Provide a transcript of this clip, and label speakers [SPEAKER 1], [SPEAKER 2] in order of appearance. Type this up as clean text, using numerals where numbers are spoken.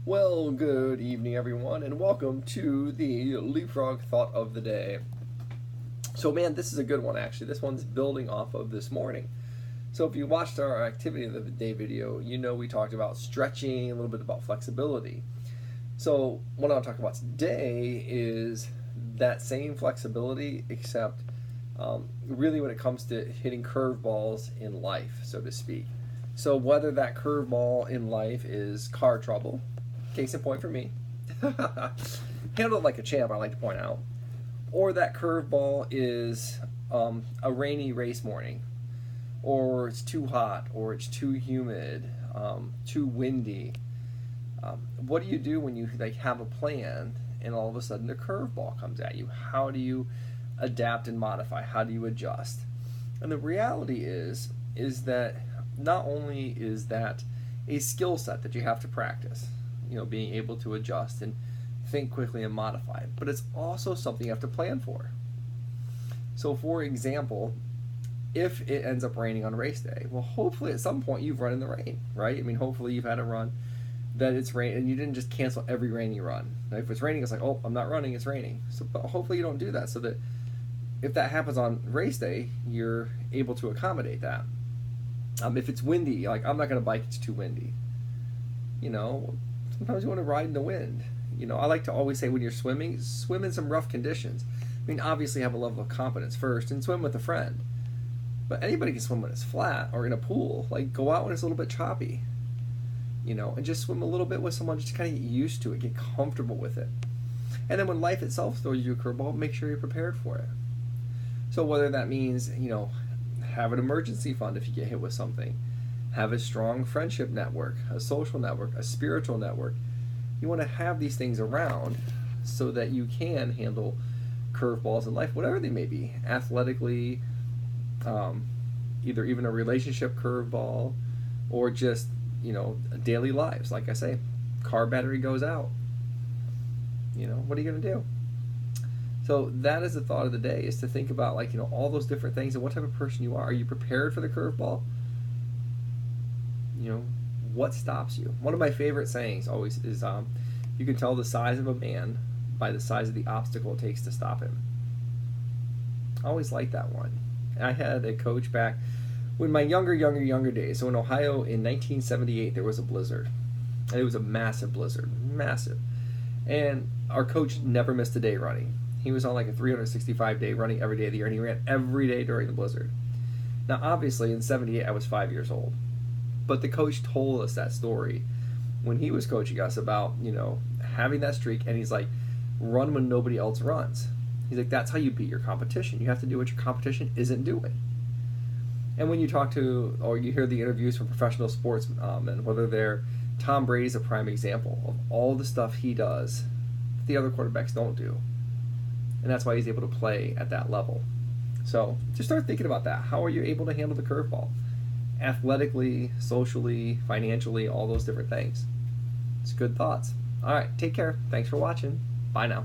[SPEAKER 1] Well, good evening, everyone, and welcome to the Leapfrog Thought of the Day. So, man, this is a good one, actually. This one's building off of this morning. So, if you watched our Activity of the Day video, you know we talked about stretching, a little bit about flexibility. So, what I want to talk about today is that same flexibility, except really when it comes to hitting curveballs in life, so to speak. So, whether that curveball in life is car trouble, case in point for me, handled like a champ, I like to point out, or that curveball is a rainy race morning, or it's too hot, or it's too humid, too windy. What do you do when you have a plan and all of a sudden the curveball comes at you? How do you adapt and modify? How do you adjust? And the reality is that not only is that a skill set that you have to practice, being able to adjust and think quickly and modify, but it's also something you have to plan for. So, for example, if it ends up raining on race day, well, hopefully at some point you've run in the rain, right? I mean, hopefully you've had a run that it's rain and you didn't just cancel every rainy run. Now, if it's raining, it's like, oh, I'm not running, it's raining. So, but hopefully you don't do that, so that if that happens on race day, you're able to accommodate that. If it's windy, like, I'm not going to bike, it's too windy. Sometimes you want to ride in the wind. I like to always say when you're swimming, swim in some rough conditions. I mean, obviously have a level of competence first and swim with a friend. But anybody can swim when it's flat or in a pool. Like, go out when it's a little bit choppy, and just swim a little bit with someone just to kind of get used to it, get comfortable with it. And then when life itself throws you a curveball, make sure you're prepared for it. So whether that means, have an emergency fund if you get hit with something, have a strong friendship network, a social network, a spiritual network. You want to have these things around so that you can handle curveballs in life, whatever they may be, athletically, either even a relationship curveball, or just, daily lives. Like I say, car battery goes out. What are you going to do? So that is the thought of the day, is to think about all those different things and what type of person you are. Are you prepared for the curveball? What stops you? One of my favorite sayings always is, you can tell the size of a man by the size of the obstacle it takes to stop him. I always like that one. I had a coach back when my younger days. So in Ohio in 1978, there was a blizzard. And it was a massive blizzard, massive. And our coach never missed a day running. He was on like a 365-day running every day of the year, and he ran every day during the blizzard. Now, obviously, in 78, I was 5 years old. But the coach told us that story when he was coaching us about, having that streak, and he's like, run when nobody else runs. He's like, that's how you beat your competition. You have to do what your competition isn't doing. And when you talk to, or you hear the interviews from professional sportsmen, whether they're, Tom Brady's a prime example of all the stuff he does that the other quarterbacks don't do. And that's why he's able to play at that level. So just start thinking about that. How are you able to handle the curveball? Athletically, socially, financially, all those different things. It's good thoughts. All right, take care. Thanks for watching. Bye now.